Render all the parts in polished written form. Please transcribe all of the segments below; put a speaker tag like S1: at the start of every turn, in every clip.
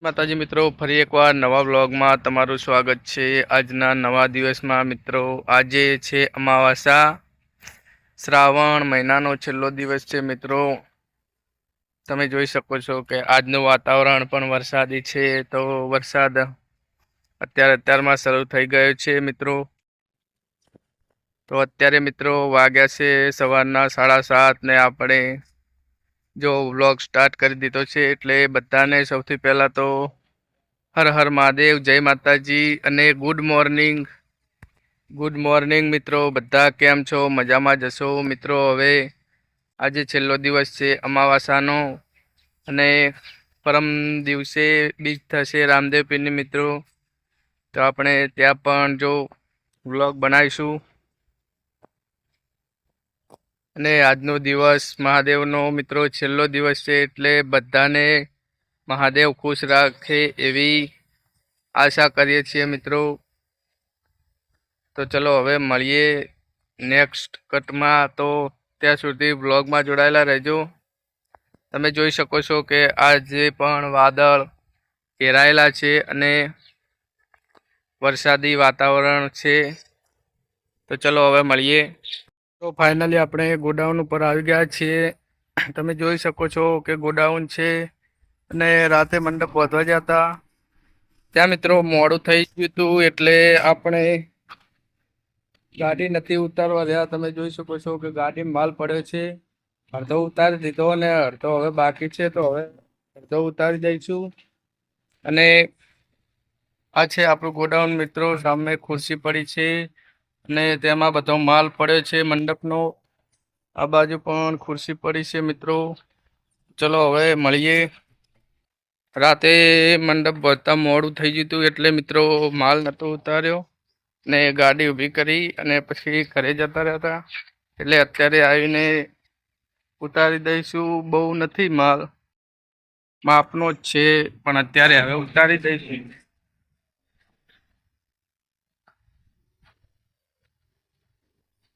S1: માતાજી મિત્રો, ફરી એકવાર નવા વ્લોગમાં તમારું સ્વાગત છે। આજના નવા દિવસમાં મિત્રો, આજે છે અમાવાસા, શ્રાવણ મહિનાનો છેલ્લો દિવસ છે મિત્રો। તમે જોઈ શકો છો કે આજનું વાતાવરણ પણ વરસાદી છે। તો વરસાદ અત્યારમાં શરૂ થઈ ગયો છે મિત્રો। તો અત્યારે મિત્રો વાગ્યા છે સવારના 7:30 ને આપણે જો વ્લોગ સ્ટાર્ટ કરી દીધો છે। એટલે બધાને સૌથી પહેલા તો હર હર મહાદેવ, જય માતાજી અને ગુડ મોર્નિંગ મિત્રો। બધા કેમ છો? મજામાં જશો મિત્રો। હવે આજે છેલ્લો દિવસ છે અમાવાસાનો અને પરમ દિવસે બીજ થશે રામદેવ પીરની મિત્રો। તો આપણે ત્યાં પણ જો વ્લોગ બનાવીશું અને આજનો દિવસ મહાદેવનો મિત્રો છેલ્લો દિવસ છે। એટલે બધાને મહાદેવ ખુશ રાખે એવી આશા કરીએ છીએ મિત્રો। તો ચલો હવે મળીએ નેક્સ્ટ કટમાં। તો ત્યાં સુધી વ્લોગમાં જોડાયેલા રહેજો। તમે જોઈ શકો છો કે આજે પણ વાદળ ઘેરાયેલા છે અને વરસાદી વાતાવરણ છે। તો ચલો હવે મળીએ। તો ફાઇનલી આપણે ગોડાઉન ઉપર આવી ગયા છીએ। તમે જોઈ શકો છો કે ગોડાઉન છે અને રાતે મંડપ બાંધવા ગયા હતા ત્યાં મિત્રો મોડું થઈ ગયું હતું, એટલે આપણે ગાડી નથી ઉતારવા રહ્યા। તમે જોઈ શકો છો કે ગાડી માલ પડ્યો છે, અડધો ઉતારી દીધો અને અડધો હવે બાકી છે। તો હવે અડધો ઉતારી દઈશું અને આ છે આપણું ગોડાઉન મિત્રો। સામે ખુરશી પડી છે અને તેમાં બધો માલ પડ્યો છે મંડપનો। આ બાજુ પણ ખુરશી પડી છે મિત્રો। ચલો હવે મળીએ। રાતે મંડપ બધા મોડું થઈ ગયું હતું એટલે મિત્રો માલ નહોતો ઉતાર્યો ને ગાડી ઊભી કરી અને પછી ઘરે જતા રહેતા, એટલે અત્યારે આવીને ઉતારી દઈશું। બહુ નથી માલ, માપનો જ છે, પણ અત્યારે હવે ઉતારી દઈશું।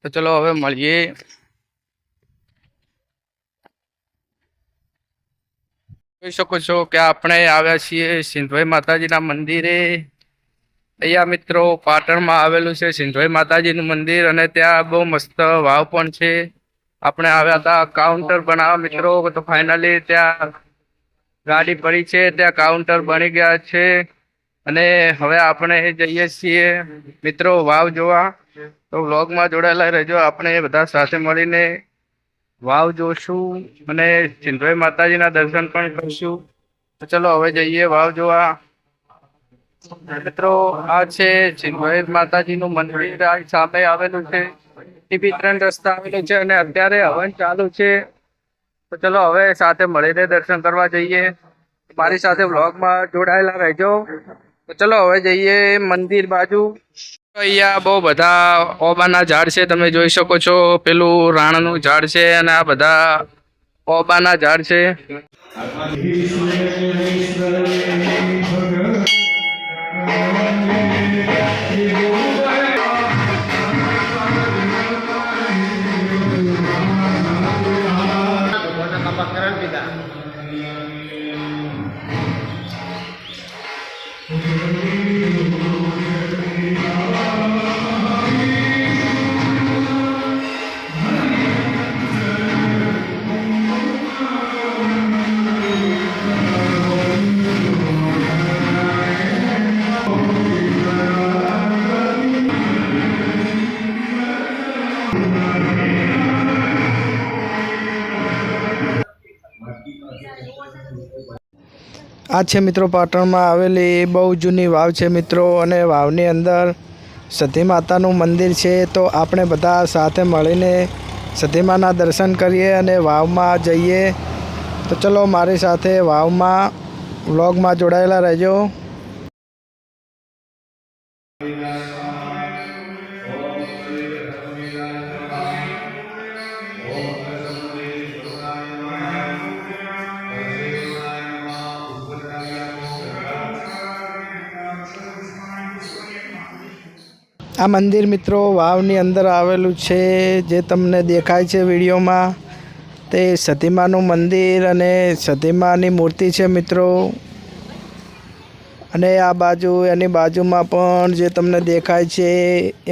S1: તો ચલો હવે મળીએ। જોઈ શકો છો કે આપણે આવ્યા છીએ સિંધવાઈ માતાજીના મંદિરે। અહીંયા મિત્રો પાટણમાં આવેલું છે સિંધવાઈ માતાજીનું મંદિર અને ત્યાં બહુ મસ્ત વાવ પણ છે। આપણે આવ્યા હતા કાઉન્ટર બનાવવા મિત્રો। તો ફાઇનલી ત્યાં ગાડી પડી છે, ત્યાં કાઉન્ટર બની ગયા છે અને હવે આપણે જઈએ છીએ મિત્રો વાવ જોવા। તો વ્લોગમાં જોડાયેલા રહેજો। આપણે બધા સાથે મળીને વાવ જોશું અને સિંધવાઈ માતાજીના દર્શન પણ કરીશું। તો ચલો હવે જઈએ વાવ જોવા મિત્રો। આ છે સિંધવાઈ માતાજીનું મંદિર, આ સામે આવેલું છે। ટીપી 3 રસ્તા આવેલું છે અને અત્યારે હવન ચાલુ છે। તો ચલો હવે સાથે મળીને દર્શન કરવા જઈએ। મારી સાથે વ્લોગમાં જોડાયેલા રહેજો। તો ચલો હવે જઈએ મંદિર બાજુ। અહીંયા બહુ બધા ઓબાના ઝાડ છે, તમે જોઈ શકો છો। પેલું રાણનું ઝાડ છે અને આ બધા ઓબાના ઝાડ છે। આ છે મિત્રો પાટણમાં આવેલી બહુ જૂની વાવ છે મિત્રો અને વાવની અંદર સતી માતાનું મંદિર છે। તો આપણે બધા સાથે મળીને સતી માના દર્શન કરીએ અને વાવમાં જઈએ। તો ચલો મારી સાથે વાવમાં વ્લોગમાં જોડાયેલા રહેજો। આ મંદિર મિત્રો વાવની અંદર આવેલું છે, જે તમને દેખાય છે વિડીયોમાં। તે સતીમાનું મંદિર અને સતીમાની મૂર્તિ છે મિત્રો।
S2: અને આ બાજુ એની બાજુમાં પણ જે તમને દેખાય છે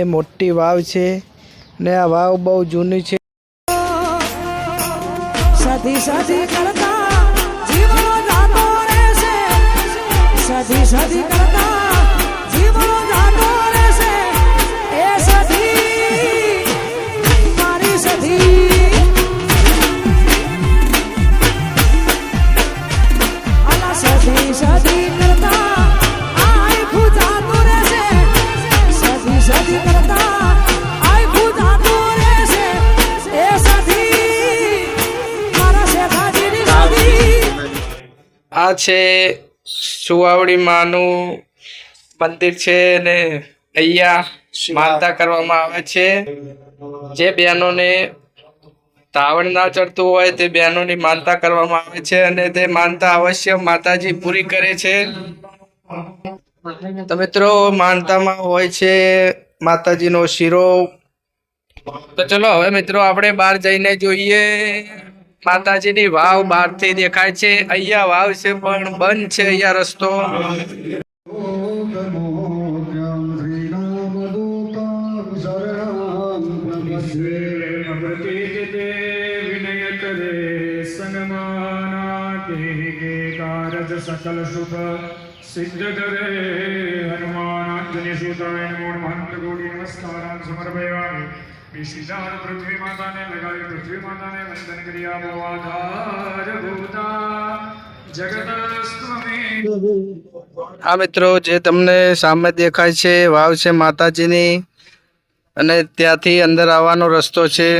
S2: એ મોટી વાવ છે ને આ વાવ બહુ જૂની છે.
S3: સધી સધી કરતા જીવનો જાતો રહેશે, સધી સધી કરતા જીવનો જાતો રહેશે. એ સધી મારી સધી, અલા સધી સધી કરતા આખું જાતું રહેશે, સધી સધી કરતા આખું જાતું રહેશે. એ સધી
S1: આ છે સુવાવડી માનું મંદિર છે ને અહીંયા માનતા કરવામાં આવે છે. જે બહેનોને તાવડ ના ચડતું હોય તે બહેનોની માનતા કરવામાં આવે છે અને તે માનતા અવશ્ય માતાજી પૂરી કરે છે. તો મિત્રો માનતામાં હોય છે માતાજીનો શીરો. તો ચલો હવે મિત્રો આપણે બહાર જઈને જોઈએ. માતાજીની વાવ બહારથી દેખાય છે. અહીંયા વાવ છે પણ બંધ છે અહીંયા રસ્તો.
S4: सकल शुभ सिद्ध करे हनुमानांजलि सुताय नमो महंत कोटि नमस्कारान् समर्पयामि. विशिष्टान पृथ्वी माता ने लगाई, पृथ्वी माता ने वंदन क्रिया भवाधार भूता जगतस्त्वमेव.
S1: આ મિત્રો જે તમને સામે દેખાય છે વાવ છે માતાજીની અને ત્યાંથી અંદર આવવાનો રસ્તો છે.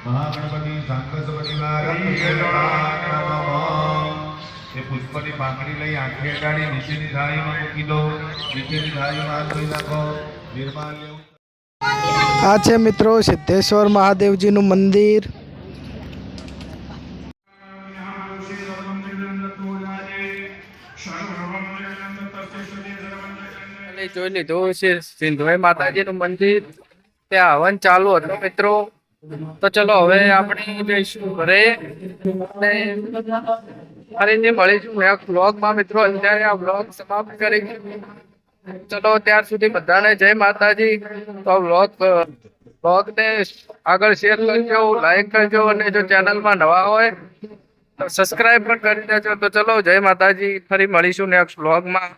S4: महागणपति सांकस परिवार पुष्पनी पाकड़ी लई आंखे अडाड़ी नीचेनी थाळी में मूकी दो. नीचेनी थाळी में हाथ धोई नाखो. निर्माल्य
S2: આ છે મિત્રો સિદ્ધેશ્વર મહાદેવજીનું મંદિર.
S1: જોઈ લીધું છે સિંધવાઈ માતાજીનું મંદિર. ત્યાં હવન ચાલુ હતો મિત્રો. તો ચલો હવે આપણે જઈશું ઘરે અને ફરીથી મળીશું નેક્સ્ટ વ્લોગમાં મિત્રો. અત્યારે આ વ્લોગ સમાપ્ત કરીશું. ચલો ત્યાર સુધી બધાને જય માતાજી. તો વ્લોગને આગળ શેર કરજો, લાઈક કરજો અને જો ચેનલમાં નવા હોય તો સબસ્ક્રાઈબ પણ કરી દેજો. તો ચલો જય માતાજી. ફરી મળીશું નેક્સ્ટ વ્લોગમાં.